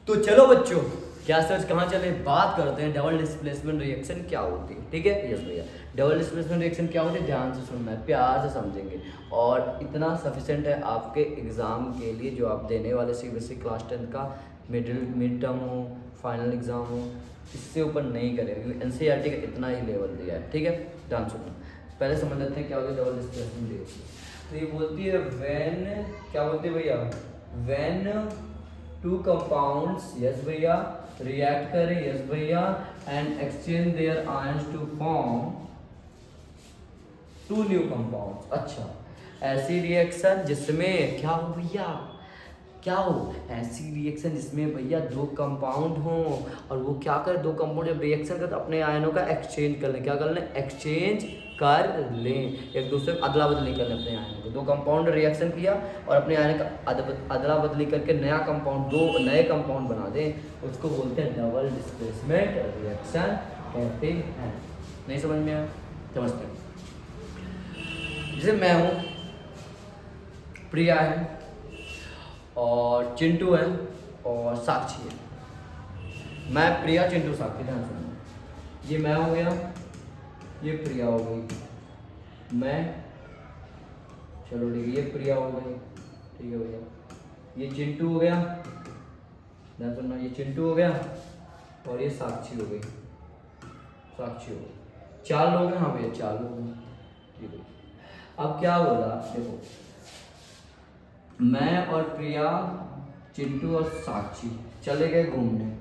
तो चलो बच्चों, क्या सच कहाँ चले, बात करते हैं डबल डिस्प्लेसमेंट रिएक्शन क्या होती है। ठीक है, यस भैया, डबल डिस्प्लेसमेंट रिएक्शन क्या होती है, ध्यान से सुनना है, प्यार से समझेंगे, और इतना सफिशेंट है आपके एग्ज़ाम के लिए जो आप देने वाले सीबीएसई क्लास 10 का मिड टर्म हो, फाइनल एग्ज़ाम हो, इससे ऊपर नहीं करेगा क्योंकि एनसीईआरटी का इतना ही लेवल दिया है। ठीक है, ध्यान सुनना, पहले समझ लेते हैं क्या होती है डबल डिस्प्लेसमेंट रिएक्शन। तो ये बोलती है व्हेन, क्या बोलती है भैया, व्हेन टू कंपाउंड्स, यस भैया, रिएक्ट करें, यस भैया, and exchange their ions to form two new compounds. अच्छा, ऐसी रिएक्शन जिसमें क्या हो भैया, क्या हो, ऐसी रिएक्शन जिसमें भैया दो कंपाउंड हों और वो क्या कर, दो कंपाउंड जब रिएक्शन कर तो अपने आयनों का एक्सचेंज कर लें, क्या कर लें, एक्सचेंज कर लें, एक दूसरे को अदला बदली कर लें अपने आयनों को। दो कंपाउंड रिएक्शन किया और अपने आयन का अदला बदली करके नया कंपाउंड, दो नए कंपाउंड बना दें, उसको बोलते हैं डबल डिस्प्लेसमेंट रिएक्शन कहते हैं। नहीं समझ में आया, समझते हैं। जैसे मैं हूँ, प्रिया है, और चिंटू है, और साक्षी है। मैं, प्रिया, चिंटू, साक्षी, ध्यान सुनना, ये मैं हो गया, ये प्रिया हो गई, मैं, चलो ठीक है, ये प्रिया हो गई, ठीक है भैया, ये चिंटू हो गया, ध्यान सुनना, ये चिंटू हो गया, और ये साक्षी हो गई, साक्षी हो गई, चार लोग हैं। हाँ भैया, चार लोग हैं, ठीक है। अब क्या बोला, देखो, मैं और प्रिया, चिंटू और साक्षी चले गए घूमने,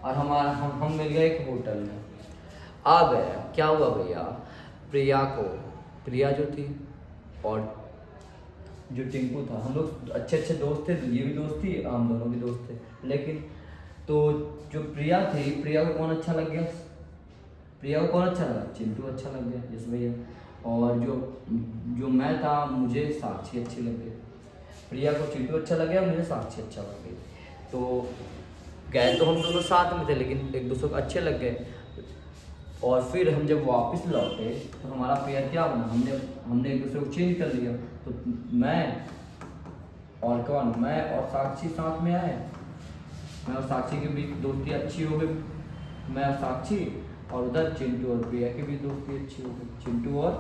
और हम मिल गए एक होटल में। अब क्या हुआ भैया, प्रिया जो थी और जो टिंकू था, हम लोग अच्छे अच्छे दोस्त थे, ये भी दोस्त थी, हम दोनों भी दोस्त थे, लेकिन तो जो प्रिया थी, प्रिया को कौन अच्छा लग गया, प्रिया को कौन अच्छा लगा, चिंटू अच्छा लग गया, यस भैया, और जो मैं था, मुझे साक्षी अच्छी लग गई। प्रिया को चिंटू अच्छा लग गया, मुझे साक्षी अच्छा लग गई, तो गए तो हम दोनों साथ में थे, लेकिन एक दूसरे को अच्छे लग गए। और फिर हम जब वापस लौटे तो हमारा पेयर क्या बना, हमने एक दूसरे को चेंज कर लिया। तो मैं और कौन, मैं और साक्षी साथ में आए, मैं और साक्षी के बीच दोस्ती अच्छी हो गई, मैं और साक्षी, और उधर चिंटू और प्रिया के बीच दोस्ती अच्छी हो गई, चिंटू और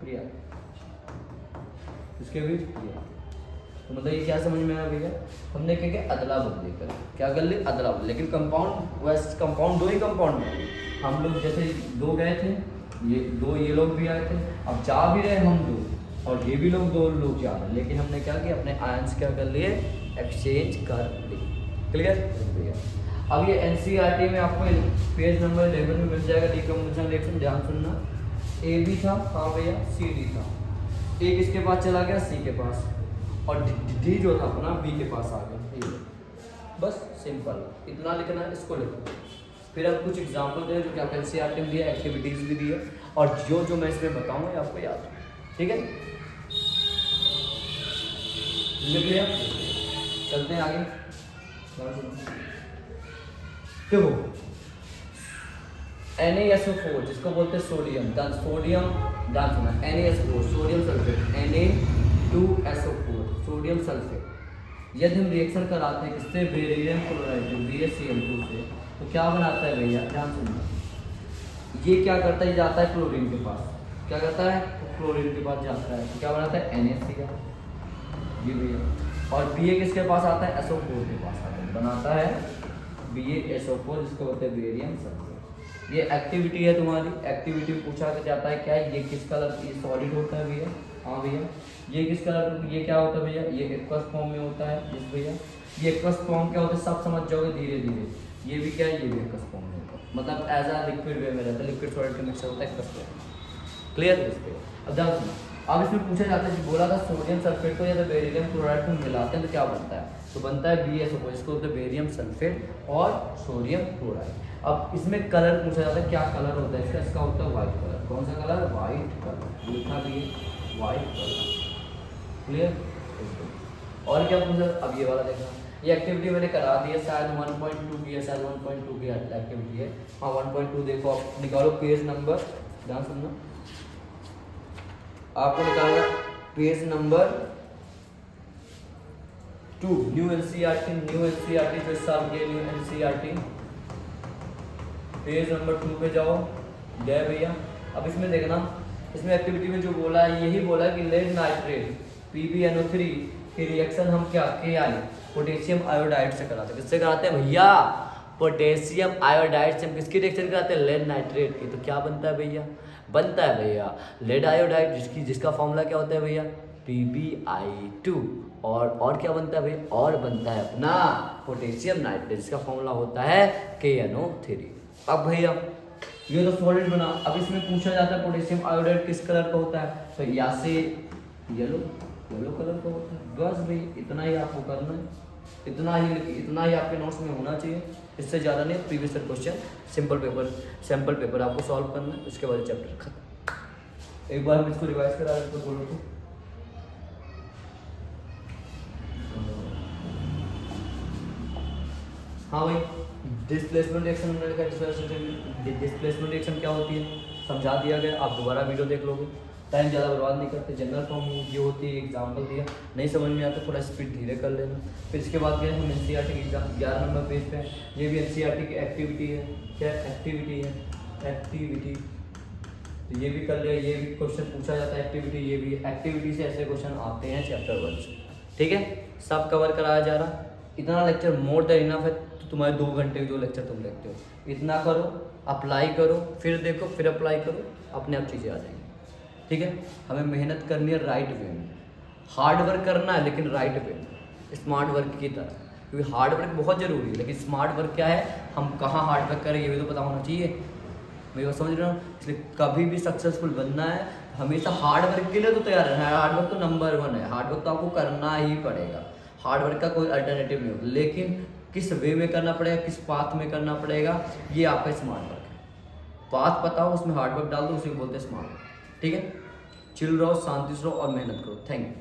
प्रिया इसके बीच प्रिया। तो मतलब ये क्या समझ में आया भैया, हमने क्या किया, अदला बदली कर, क्या कर ली, अदला बदली, लेकिन कंपाउंड वैसे कंपाउंड दो ही कंपाउंड में, हम लोग जैसे दो गए थे, ये लोग भी आए थे, अब जा भी रहे हम दो, और ये भी लोग दो लोग जा रहे, लेकिन हमने क्या किया, अपने आयंस क्या कर लिए, एक्सचेंज कर लिए। क्लियर भैया। अब ये एनसीईआरटी में आपको पेज नंबर 11 में मिल जाएगा डीकंपोजिशन रिएक्शन, ध्यान सुनना। ए भी था, हाँ भैया, सी डी था, ए किसके पास चला गया, सी के पास, और डी जो था अपना बी के पास आ गया। बस सिंपल इतना लिखना है, इसको लिखो। फिर अब कुछ एग्जाम्पल दे जो कि आप एनसीईआरटी में दिया, एक्टिविटीज़ भी दी है, और जो मैं इसमें बताऊंगा ये आपको याद है, ठीक है। लिख लिया, चलते हैं आगे। देखो, Na-SO4 जिसको बोलते हैं सोडियम, सोडियम, ध्यान सुना, Na-SO4 sodium sulphate, Na2SO4 sodium sulphate. यदि हम रिएक्शन कराते हैं किससे, बेरिलियम क्लोराइड BaCl2 से, तो क्या बनाता है भैया, ध्यान सुनना, ये क्या करता है, जाता है क्लोरीन के पास, क्या करता है, क्लोरीन के पास जाता है, तो क्या बनाता है, NaCl, ये भैया, और Ba किसके पास आता है, SO4 के पास आता है, बनाता है BaSO4 जिसको बोलते हैं बेरियम सल्फेट। ये एक्टिविटी है तुम्हारी, एक्टिविटी पूछा जाता है क्या है, ये किस कलर, ये सॉलिड होता है भैया, हाँ भैया, ये किस कलर, ये क्या होता है भैया, ये एक्वस फॉर्म में होता है, यस भैया, ये एक्वस फॉर्म क्या होता है, सब समझ जाओगे धीरे धीरे, ये भी क्या है, ये भी एक्वस फॉर्म में होता है, मतलब एज आ लिक्विड वे में रहता है, लिक्विड सॉलिड का मिक्सर होता है एक्वस फॉर्म। क्लियर है इस पर। अब ध्यान सुनो, अब इसमें पूछा जाता है, बोला था सोडियम सल्फेट को या तो बेरिलियम क्लोराइड को मिलाते हैं तो क्या बनता है, तो बनता है BaSO4 जिसको बोलते हैं बेरियम सल्फेट और सोडियम क्लोराइड। अब इसमें कलर पूछा जाता है, क्या कलर होता है इसका होता है व्हाइट कलर, कौन सा कलर, व्हाइट कलर, लिखा भी है व्हाइट कलर। क्लियर। और क्या पूछा, अब ये वाला देखना, ये एक्टिविटी मैंने करा दी है, शायद 1.2 की है, शायद 1.2 की एक्टिविटी है, हाँ 1.2 देखो, आप निकालो पेज नंबर, ध्यान सुनना, आपको निकालना पेज नंबर 2 न्यू एनसीईआरटी जो इस साल के न्यू एनसीईआरटी, पेज नंबर 2 पे जाओ, गए भैया। अब इसमें देखना, इसमें एक्टिविटी में जो बोला है यही बोला कि लेड नाइट्रेट PbNO3 की रिएक्शन हम क्या KI पोटेशियम आयोडाइड से कराते हैं। किससे कराते हैं भैया? पोटेशियम आयोडाइड से हम किसकी रिएक्शन कराते हैं? लेड नाइट्रेट की। तो क्या बनता है भैया? बनता है भैया लेड आयोडाइड, जिसका फॉर्मूला क्या होता है भैया? PbI2। और क्या बनता है भैया? और बनता है अपना पोटेशियम नाइट्रेट, जिसका फॉर्मूला होता है KNO3। अब भैया ये तो सॉलिड बना, अब इसमें पूछा जाता है पोटेशियम आयोडाइड किस कलर का होता है? तो या से येलो कलर का होता है। बस भाई इतना ही आपको करना है, इतना ही आपके नोट्स में होना चाहिए, इससे ज़्यादा नहीं। Previous year question sample paper आपको सॉल्व करना है, उसके बाद चैप्टर खत्म। एक बार हम इसको रिवाइज करा देते बोलो तो। हाँ भाई, डिस्प्लेसमेंट रिएक्शन हमने लिखा है। डिस्प्लेसमेंट रिएक्शन क्या होती है समझा दिया गया, आप दोबारा वीडियो देख लोगे। टाइम ज़्यादा बर्बाद नहीं करते। जनरल फॉर्म ये होती है, एग्जाम्पल दिया, नहीं समझ में आता थोड़ा स्पीड धीरे कर लेना। फिर इसके बाद गए हम एनसीईआरटी की एग्जाम 11 नंबर पेज पे। ये भी एनसीईआरटी की एक्टिविटी है। क्या एक्टिविटी है? एक्टिविटी, तो ये भी कर लिया। ये भी क्वेश्चन पूछा जाता है एक्टिविटी, ये भी एक्टिविटी से ऐसे क्वेश्चन आते हैं चैप्टर 1 से। ठीक है, सब कवर कराया जा रहा। इतना लेक्चर मोर देन इनफ है। तो तुम्हारे 2 घंटे के जो लेक्चर तुम देखते हो, इतना करो, अप्लाई करो, फिर देखो, फिर अप्लाई करो, अपने आप चीज़ें आ जाएंगी। ठीक है, हमें मेहनत करनी है राइट वे में। हार्ड वर्क करना है लेकिन राइट वे में, स्मार्ट वर्क की तरह। क्योंकि हार्ड वर्क बहुत ज़रूरी है, लेकिन स्मार्ट वर्क क्या है, हम कहाँ हार्ड वर्क करें ये भी तो पता होना चाहिए। मैं समझ रहा हूँ। इसलिए कभी भी सक्सेसफुल बनना है हमेशा हार्ड वर्क के लिए तो तैयार रहना है। हार्ड वर्क तो नंबर 1 है, हार्ड वर्क तो आपको करना ही पड़ेगा। हार्ड वर्क का कोई अल्टरनेटिव नहीं होता, लेकिन किस वे में करना पड़ेगा, किस पाथ में करना पड़ेगा, ये आपका स्मार्ट वर्क है। पाथ पता हो, उसमें हार्ड वर्क डाल दो, उसी को बोलते हैं स्मार्ट वर्क। ठीक है, चिल रहो, शांति से रहो और मेहनत करो। Thank you.